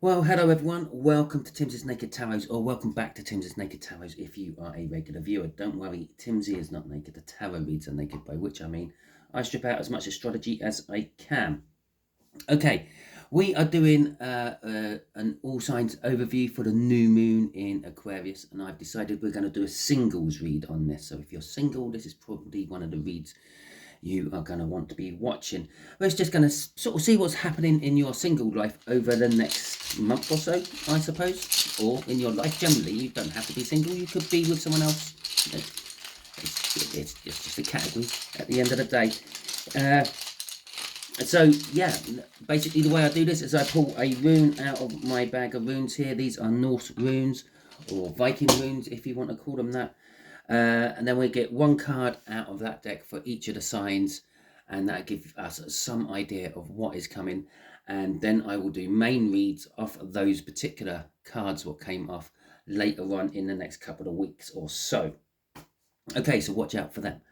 Well, hello everyone. Welcome to Timsy Naked Tarot, or welcome back to Timsy Naked Tarot if you are a regular viewer. Don't worry, Timsy is not naked. The tarot reads are naked, by which I mean I strip out as much astrology as I can. Okay, we are doing an all signs overview for the new moon in Aquarius, and I've decided we're going to do a singles read on this. So if you're single, this is probably one of the reads you are going to want to be watching. We're just going to sort of see what's happening in your single life over the next month or so, I suppose, or in your life generally. You don't have to be single, you could be with someone else. It's just a category at the end of the day. So yeah, basically the way I do this is I pull a rune out of my bag of runes here. These are Norse runes, or Viking runes if you want to call them that. And then we get one card out of that deck for each of the signs, and that gives us some idea of what is coming. And then I will do main reads off of those particular cards what came off later on in the next couple of weeks or so. Okay, so watch out for them.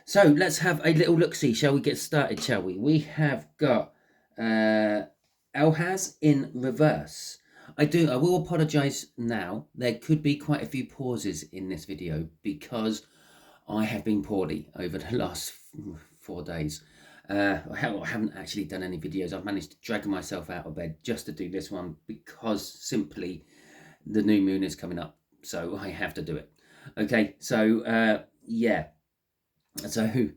So let's have a little look-see. Shall we get started, shall we? We have got Elhaz in reverse. I will apologise now. There could be quite a few pauses in this video because I have been poorly over the last 4 days. I haven't actually done any videos. I've managed to drag myself out of bed just to do this one because simply the new moon is coming up. So I have to do it. Okay, so yeah. So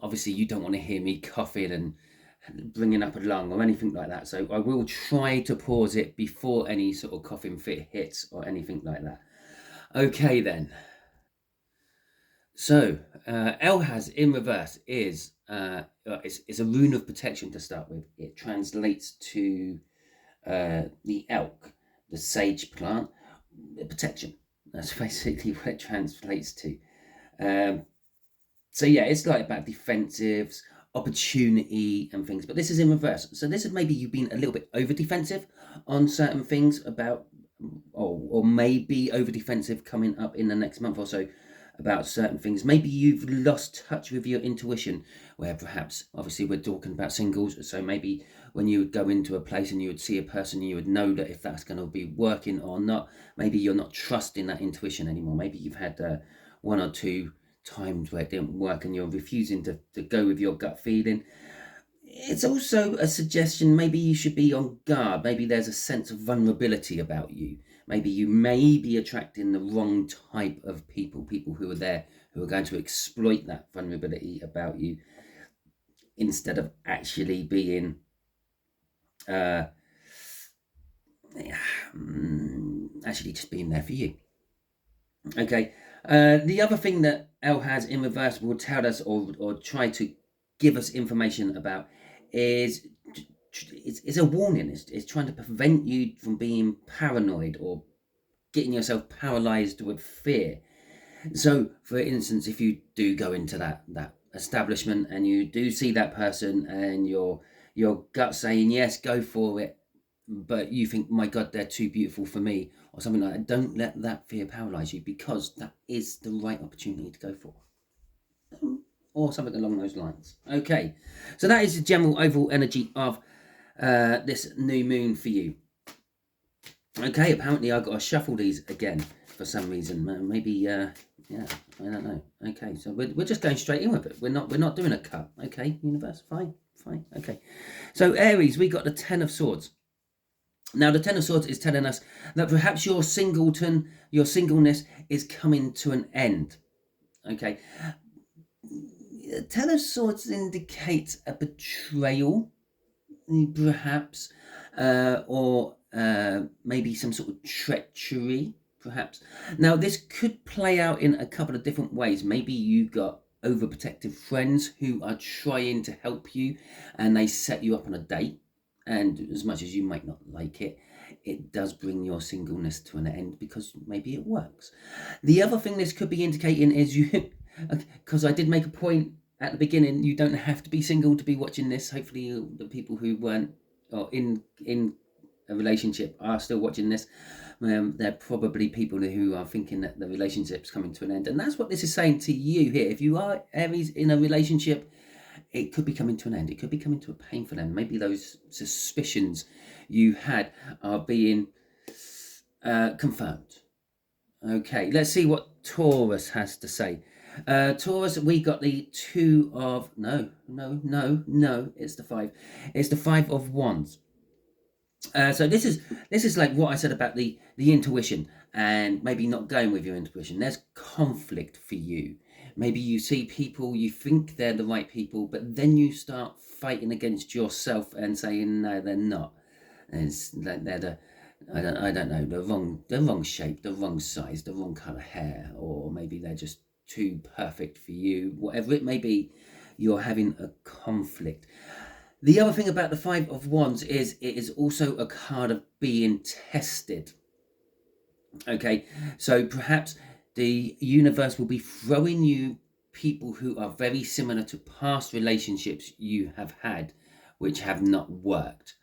obviously you don't want to hear me coughing and bringing up a lung or anything like that, so I will try to pause it before any sort of coughing fit hits or anything like that. Okay then, so Elhaz in reverse is it's a rune of protection to start with. It translates to the elk, the sage plant, protection. That's basically what it translates to. So yeah, it's like about defensives, opportunity and things, but this is in reverse. So this is maybe you've been a little bit over defensive on certain things about, or maybe over defensive coming up in the next month or so about certain things. Maybe you've lost touch with your intuition, where perhaps, obviously we're talking about singles, so maybe when you would go into a place and you would see a person, you would know that if that's going to be working or not. Maybe you're not trusting that intuition anymore. Maybe you've had one or two times where it didn't work and you're refusing to go with your gut feeling. It's also a suggestion maybe you should be on guard. Maybe there's a sense of vulnerability about you. Maybe you may be attracting the wrong type of people who are there, who are going to exploit that vulnerability about you instead of actually being actually just being there for you. Okay, the other thing that Elhaz in reverse will tell us or try to give us information about is it's a warning. It's trying to prevent you from being paranoid or getting yourself paralyzed with fear. So, for instance, if you do go into that establishment and you do see that person and your gut saying yes, go for it, but you think, my God, they're too beautiful for me, or something like that, don't let that fear paralyze you, because that is the right opportunity to go for, or something along those lines. Okay, so that is the general overall energy of this new moon for you. Okay, apparently I've got to shuffle these again for some reason. Maybe yeah, I don't know. Okay, so we're just going straight in with it. We're not doing a cut. Okay, universe, fine. Okay, so Aries, we got the Ten of Swords. Now, the Ten of Swords is telling us that perhaps your singleness is coming to an end. Okay. The Ten of Swords indicates a betrayal, perhaps, or maybe some sort of treachery, perhaps. Now, this could play out in a couple of different ways. Maybe you've got overprotective friends who are trying to help you and they set you up on a date. And as much as you might not like it, it does bring your singleness to an end because maybe it works. The other thing this could be indicating is you, because I did make a point at the beginning, you don't have to be single to be watching this. Hopefully the people who weren't or in a relationship are still watching this. They're probably people who are thinking that the relationship's coming to an end. And that's what this is saying to you here. If you are Aries in a relationship, it could be coming to an end. It could be coming to a painful end. Maybe those suspicions you had are being confirmed. Okay, let's see what Taurus has to say. Taurus, we got the two of no, it's the five. It's the five of wands. So this is like what I said about the intuition and maybe not going with your intuition. There's conflict for you. Maybe you see people, you think they're the right people, but then you start fighting against yourself and saying no, they're not. And it's like they're the I don't know, the wrong shape, the wrong size, the wrong colour hair, or maybe they're just too perfect for you. Whatever it may be, you're having a conflict. The other thing about the Five of Wands is it is also a card of being tested. Okay, so perhaps the universe will be throwing you people who are very similar to past relationships you have had, which have not worked,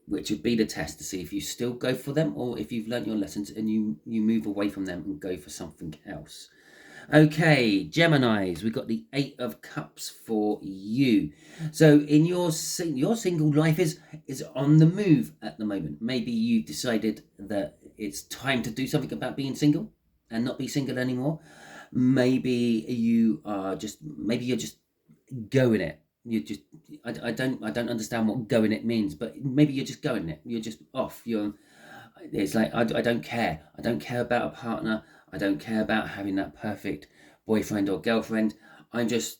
which would be the test to see if you still go for them or if you've learnt your lessons and you move away from them and go for something else. Okay, Geminis, we've got the Eight of Cups for you. So in your single life is on the move at the moment. Maybe you decided that it's time to do something about being single and not be single anymore. Maybe you're just going it. You just I don't understand what going it means, but maybe you're just going it. You're just off. It's like I don't care. I don't care about a partner. I don't care about having that perfect boyfriend or girlfriend. I'm just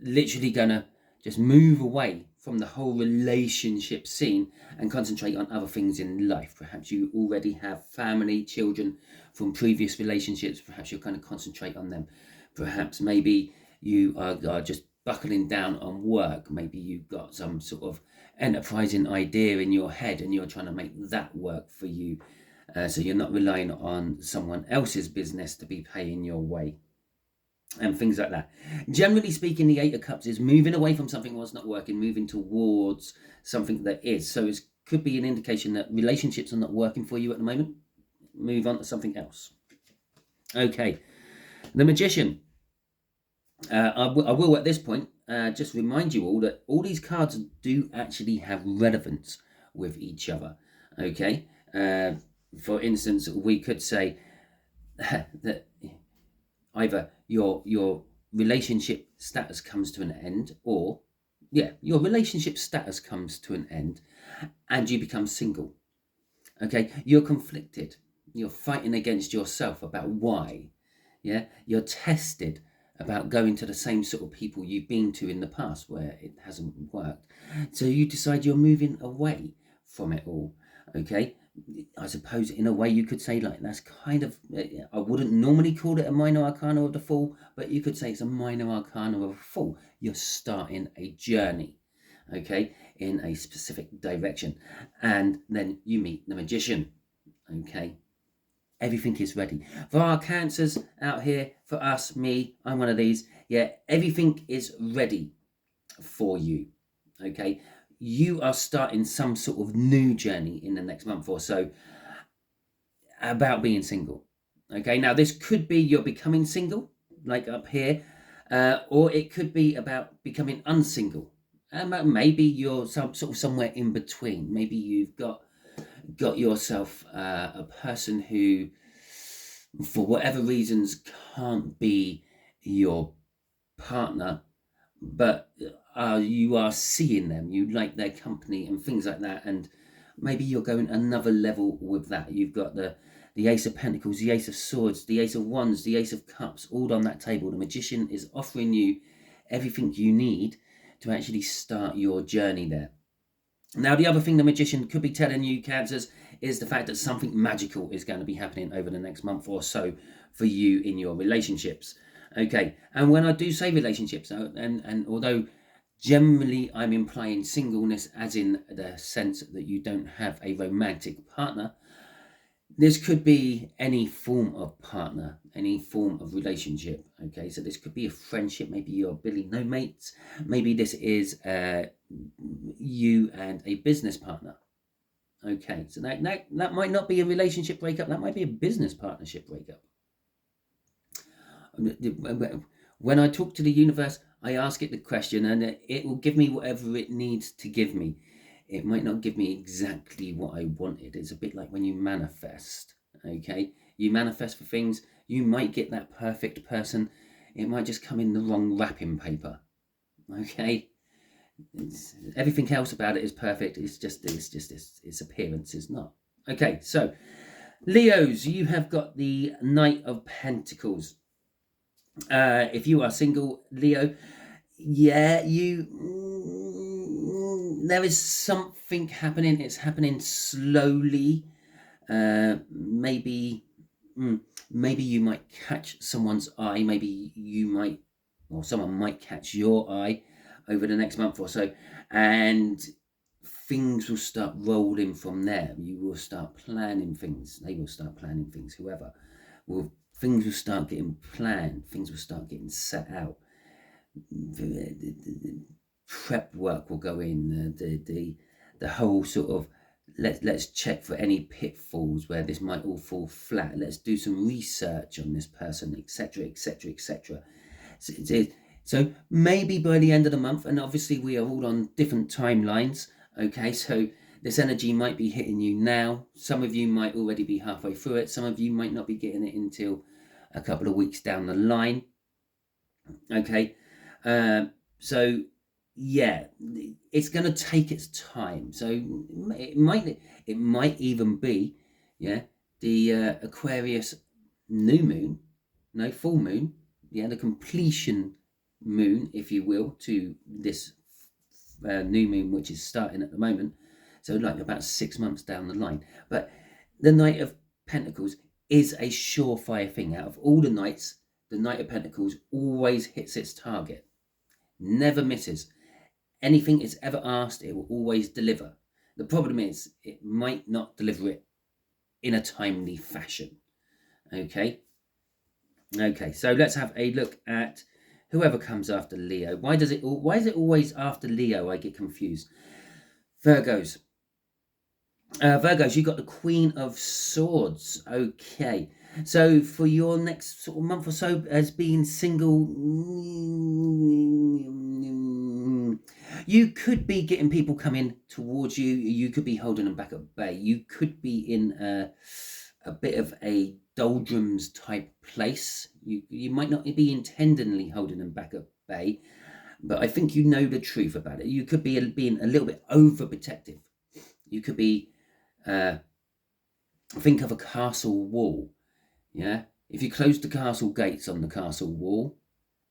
literally gonna just move away from the whole relationship scene and concentrate on other things in life. Perhaps you already have family, children from previous relationships. Perhaps you're going to concentrate on them. Perhaps maybe you are just buckling down on work. Maybe you've got some sort of enterprising idea in your head and you're trying to make that work for you. So you're not relying on someone else's business to be paying your way and things like that. Generally speaking, the Eight of Cups is moving away from something that's not working, moving towards something that is. So it could be an indication that relationships are not working for you at the moment. Move on to something else. Okay, the Magician. I will at this point just remind you all that all these cards do actually have relevance with each other. Okay. For instance, we could say that either your relationship status comes to an end, or your relationship status comes to an end and you become single. Okay, you're conflicted. You're fighting against yourself about why. Yeah, you're tested about going to the same sort of people you've been to in the past where it hasn't worked. So you decide you're moving away from it all. Okay, I suppose in a way you could say like that's kind of, I wouldn't normally call it a minor arcana of the Fool, but you could say it's a minor arcana of a Fool. You're starting a journey, okay, in a specific direction, and then you meet the Magician. Okay, everything is ready for our Cancers out here, for us, me, I'm one of these. Yeah, everything is ready for you. Okay, you are starting some sort of new journey in the next month or so about being single. Okay, now this could be you're becoming single, like up here, or it could be about becoming unsingle. Maybe you're somewhere in between. Maybe you've got yourself a person who, for whatever reasons, can't be your partner, but you are seeing them, you like their company and things like that, and maybe you're going another level with that. You've got the Ace of Pentacles, the Ace of Swords, the Ace of Wands, the Ace of Cups, all on that table. The Magician is offering you everything you need to actually start your journey there. Now, the other thing the Magician could be telling you, Cancers, is the fact that something magical is going to be happening over the next month or so for you in your relationships. Okay, and when I do say relationships, and although generally I'm implying singleness as in the sense that you don't have a romantic partner, this could be any form of partner, any form of relationship. Okay, so this could be a friendship. Maybe you're building no mates. Maybe this is you and a business partner. Okay, so that might not be a relationship breakup. That might be a business partnership breakup. When I talk to the universe, I ask it the question, and it will give me whatever it needs to give me. It might not give me exactly what I wanted. It's a bit like when you manifest, okay? You manifest for things, you might get that perfect person. It might just come in the wrong wrapping paper, okay? Everything else about it is perfect. It's just its appearance is not. Okay, so Leos, you have got the Knight of Pentacles. If you are single, Leo, yeah, there is something happening. It's happening slowly. Maybe you might catch someone's eye. Maybe you might, or someone might catch your eye over the next month or so, and things will start rolling from there. You will start planning things. They will start planning things. Whoever will, things will start getting planned. Things will start getting set out. The prep work will go in. The whole sort of let's check for any pitfalls where this might all fall flat. Let's do some research on this person, etc., etc., etc. So maybe by the end of the month, and obviously we are all on different timelines. Okay, so this energy might be hitting you now. Some of you might already be halfway through it. Some of you might not be getting it until a couple of weeks down the line. Okay, so yeah, it's going to take its time. So it might even be, yeah, the Aquarius new moon, no, full moon, yeah, the completion moon, if you will, to this new moon, which is starting at the moment. So like about 6 months down the line. But the Knight of Pentacles is a surefire thing. Out of all the knights, the Knight of Pentacles always hits its target, never misses. Anything it's ever asked, it will always deliver. The problem is it might not deliver it in a timely fashion. Okay, so let's have a look at whoever comes after Leo. Why is it always after Leo? I get confused. Virgos, you got the Queen of Swords. Okay, so for your next sort of month or so as being single, you could be getting people coming towards you. You could be holding them back at bay. You could be in a bit of a doldrums type place. You might not be intentionally holding them back at bay, but I think you know the truth about it. You could be being a little bit overprotective. You could be think of a castle wall. Yeah, if you close the castle gates on the castle wall,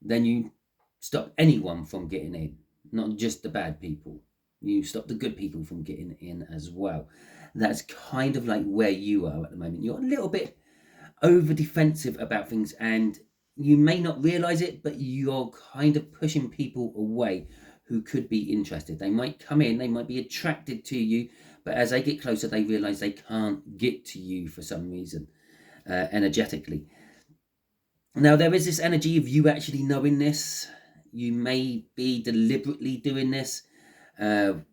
then you stop anyone from getting in, not just the bad people. You stop the good people from getting in as well. That's kind of like where you are at the moment. You're a little bit over defensive about things, and you may not realize it, but you're kind of pushing people away who could be interested. They might come in, they might be attracted to you, but as they get closer, they realize they can't get to you for some reason, energetically. Now, there is this energy of you actually knowing this. You may be deliberately doing this.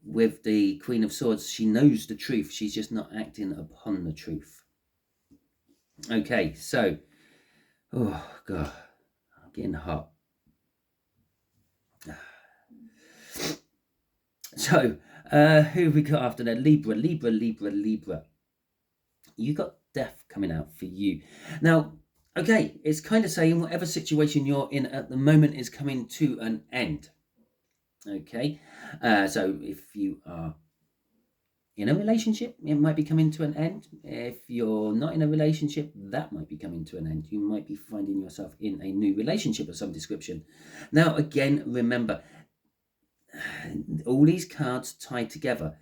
With the Queen of Swords, she knows the truth. She's just not acting upon the truth. Okay, so, oh God, I'm getting hot. So, who we got after that? Libra. You got death coming out for you. Now, okay, it's kind of saying whatever situation you're in at the moment is coming to an end. Okay, so if you are in a relationship, it might be coming to an end. If you're not in a relationship, that might be coming to an end. You might be finding yourself in a new relationship of some description. Now, again, remember, all these cards tied together,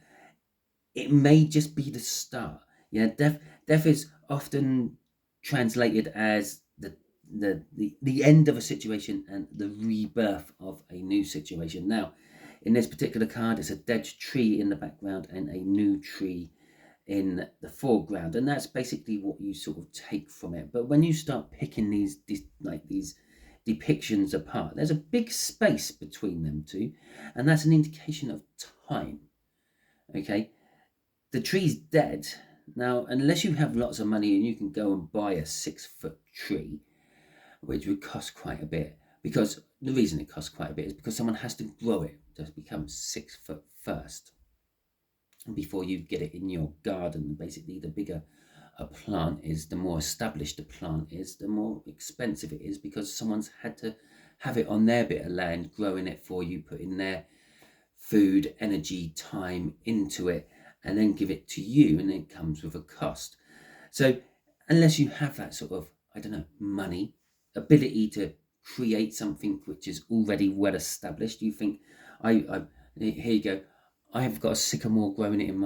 it may just be the start. Yeah, death is often translated as the end of a situation and the rebirth of a new situation. Now, in this particular card, it's a dead tree in the background and a new tree in the foreground, and that's basically what you sort of take from it. But when you start picking these depictions apart, there's a big space between them two, and that's an indication of time. Okay, the tree's dead. Now, unless you have lots of money and you can go and buy a 6-foot tree, which would cost quite a bit, because the reason it costs quite a bit is because someone has to grow it to become 6 foot first before you get it in your garden. Basically, the bigger a plant is, the more established a plant is, the more expensive it is, because someone's had to have it on their bit of land, growing it for you, putting their food, energy, time into it, and then give it to you, and it comes with a cost. So unless you have that sort of, I don't know, money, ability to create something which is already well established, you think, I here you go, I have got a sycamore growing it in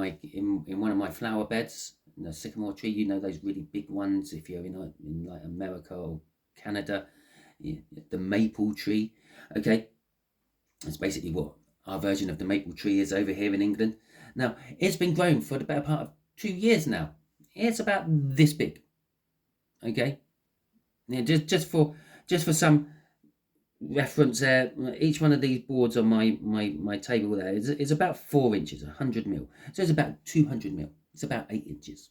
one of my flower beds. The sycamore tree, you know, those really big ones. If you're in like America or Canada, the maple tree. Okay, that's basically what our version of the maple tree is over here in England. Now, it's been grown for the better part of 2 years now. It's about this big. Okay, yeah, just for some reference there, each one of these boards on my table there is about 4 inches, 100 mil. So it's about 200 mil. It's about 8 inches.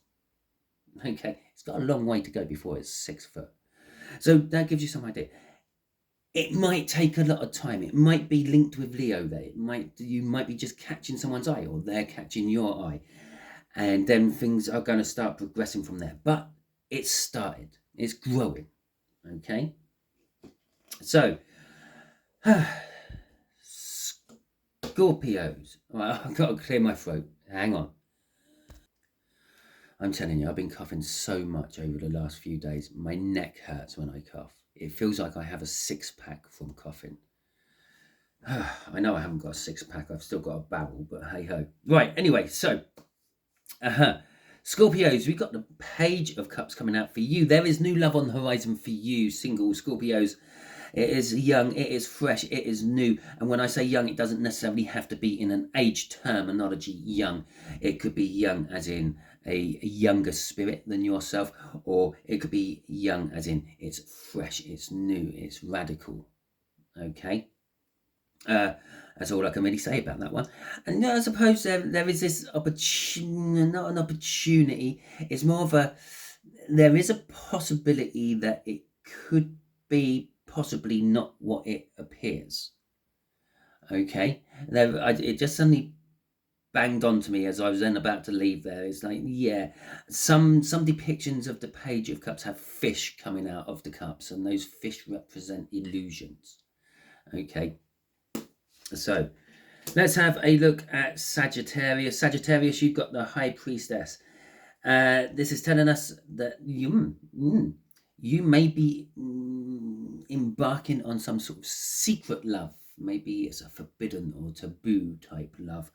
Okay, it's got a long way to go before it's 6 foot. So that gives you some idea. It might take a lot of time. It might be linked with Leo there. You might be just catching someone's eye, or they're catching your eye, and then things are going to start progressing from there. But it's started. It's growing. Okay. So, Scorpios. Well, I've got to clear my throat. Hang on. I'm telling you, I've been coughing so much over the last few days. My neck hurts when I cough. It feels like I have a 6-pack from coughing. I know I haven't got a 6-pack. I've still got a barrel, but hey ho. Right, anyway, so Scorpios, we've got the Page of Cups coming out for you. There is new love on the horizon for you, single Scorpios. It is young, it is fresh, it is new. And when I say young, it doesn't necessarily have to be in an age terminology young. It could be young as in a younger spirit than yourself, or it could be young as in it's fresh, it's new, it's radical. Okay? That's all I can really say about that one. And I suppose there is this opportunity, not an opportunity, it's more of there is a possibility that it could be possibly not what it appears. Okay? It just suddenly banged onto me as I was then about to leave there. It's like, yeah, some depictions of the Page of Cups have fish coming out of the cups, and those fish represent illusions. Okay? So let's have a look at Sagittarius. Sagittarius, you've got the High Priestess. This is telling us that you may be embarking on some sort of secret love. Maybe it's a forbidden or taboo type love.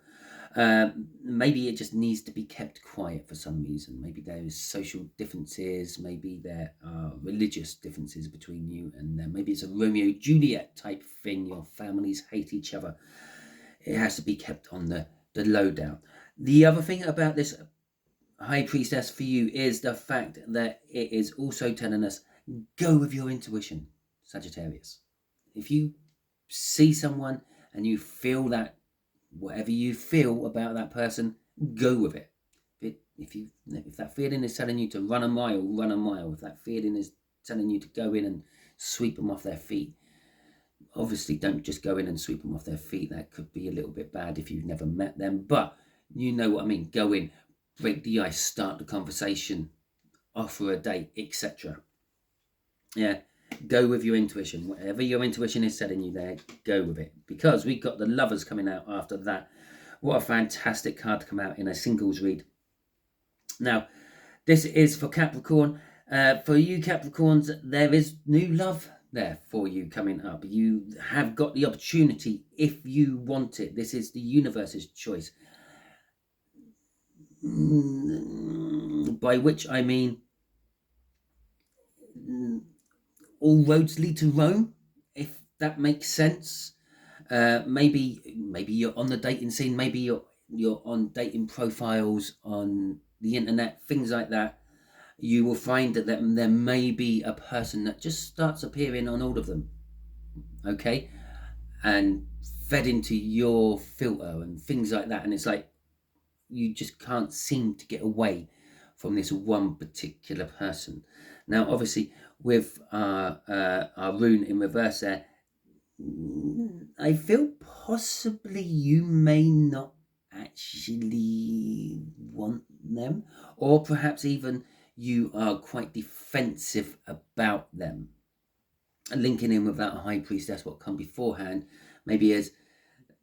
Maybe it just needs to be kept quiet for some reason. Maybe there is social differences. Maybe there are religious differences between you and them. Maybe it's a Romeo-Juliet type thing. Your families hate each other. It has to be kept on the lowdown. The other thing about this High Priestess for you is the fact that it is also telling us, go with your intuition, Sagittarius. If you see someone and you feel that, whatever you feel about that person, go with it. If that feeling is telling you to run a mile, run a mile. If that feeling is telling you to go in and sweep them off their feet, obviously don't just go in and sweep them off their feet. That could be a little bit bad if you've never met them, but you know what I mean. Go in, break the ice, start the conversation, offer a date, etc. Yeah, go with your intuition. Whatever your intuition is telling you there, go with it. Because we've got the Lovers coming out after that. What a fantastic card to come out in a singles read. Now, this is for Capricorn. For you Capricorns, there is new love there for you coming up. You have got the opportunity if you want it. This is the universe's choice. By which I mean all roads lead to Rome, if that makes sense. Maybe you're on the dating scene. Maybe you're on dating profiles on the internet, things like that. You will find that there may be a person that just starts appearing on all of them. Okay, and fed into your filter and things like that, and it's like you just can't seem to get away from this one particular person. Now, obviously, with our rune in reverse there, I feel possibly you may not actually want them, or perhaps even you are quite defensive about them. Linking in with that high priestess, what come beforehand, maybe as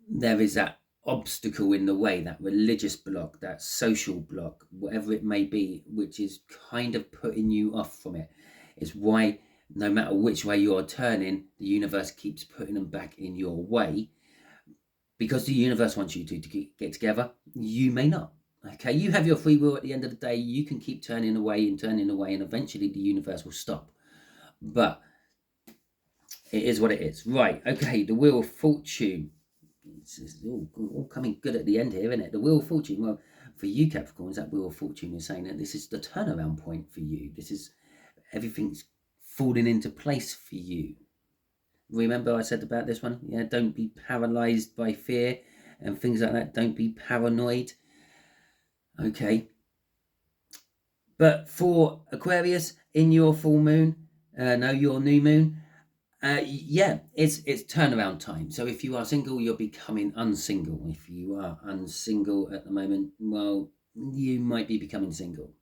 there is that obstacle in the way, that religious block, that social block, whatever it may be, which is kind of putting you off from it. Is why no matter which way you're turning, the universe keeps putting them back in your way, because the universe wants you to get together. You may not. Okay, you have your free will. At the end of the day, you can keep turning away, and eventually the universe will stop. But it is what it is. Right, okay, the Wheel of Fortune. It's all coming good at the end here, isn't it? The Wheel of Fortune. Well, for you Capricorns, that Wheel of Fortune is saying that this is the turnaround point for you. This is everything's falling into place for you. Remember I said about this one? Yeah, don't be paralyzed by fear and things like that. Don't be paranoid. Okay. But for Aquarius, in your full moon, your new moon, yeah, it's turnaround time. So if you are single, you're becoming unsingle. If you are unsingle at the moment, well, you might be becoming single.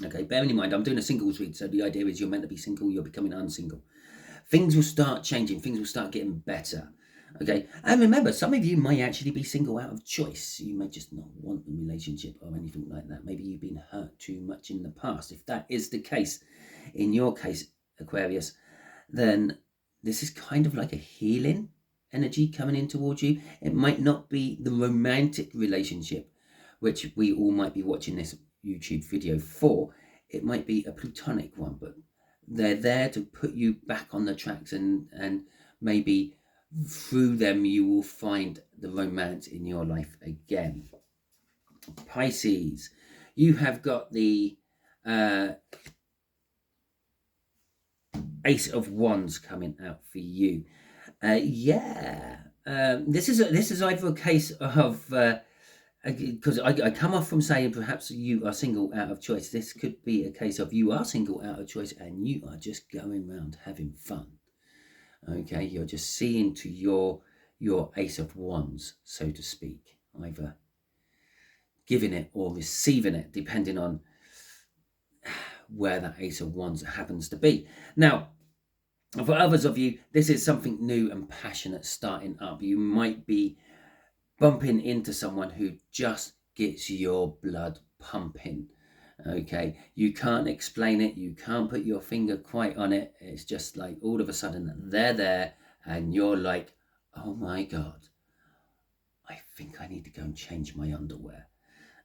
Okay, bearing in mind, I'm doing a singles read, so the idea is you're meant to be single, you're becoming unsingle. Things will start changing, things will start getting better. Okay, and remember, some of you might actually be single out of choice. You may just not want a relationship or anything like that. Maybe you've been hurt too much in the past. If that is the case, in your case, Aquarius, then this is kind of like a healing energy coming in towards you. It might not be the romantic relationship, which we all might be watching this YouTube video for. It might be a platonic one, but they're there to put you back on the tracks, and maybe through them you will find the romance in your life again. Pisces, you have got the Ace of Wands coming out for you. This is either a case of because I come off from saying perhaps you are single out of choice. This could be a case of you are single out of choice and you are just going around having fun. Okay, you're just seeing to your Ace of Wands, so to speak, either giving it or receiving it, depending on where that Ace of Wands happens to be. Now, for others of you, this is something new and passionate starting up. You might be bumping into someone who just gets your blood pumping. Okay, you can't explain it, you can't put your finger quite on it. It's just like all of a sudden they're there and you're like, oh my God, I think I need to go and change my underwear.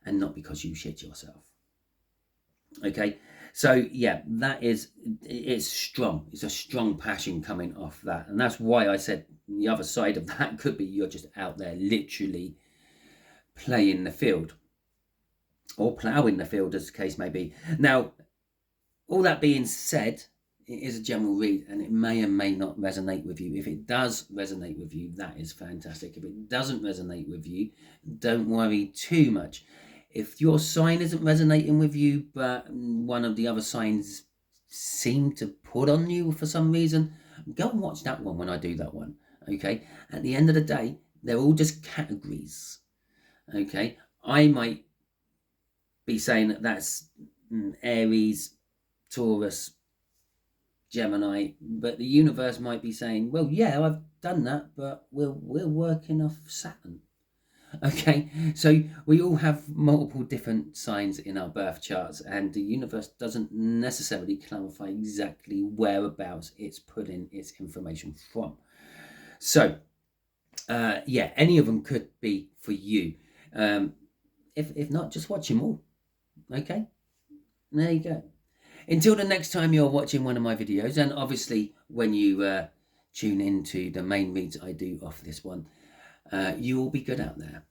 And not because you shit yourself. Okay, so yeah, it's strong. It's a strong passion coming off that. And that's why I said the other side of that could be you're just out there literally playing the field, or ploughing the field, as the case may be. Now, all that being said, it is a general read and it may and may not resonate with you. If it does resonate with you, that is fantastic. If it doesn't resonate with you, don't worry too much. If your sign isn't resonating with you, but one of the other signs seem to put on you for some reason, go and watch that one when I do that one. Okay, at the end of the day, they're all just categories. Okay, I might be saying that that's Aries, Taurus, Gemini, but the universe might be saying, well, yeah, I've done that, but we're working off Saturn. Okay, so we all have multiple different signs in our birth charts, and the universe doesn't necessarily clarify exactly whereabouts it's putting its information from. So yeah, any of them could be for you. If not, just watch them all. Okay, there you go. Until the next time you're watching one of my videos, and obviously when you tune into the main reads I do off this one, you will be good out there.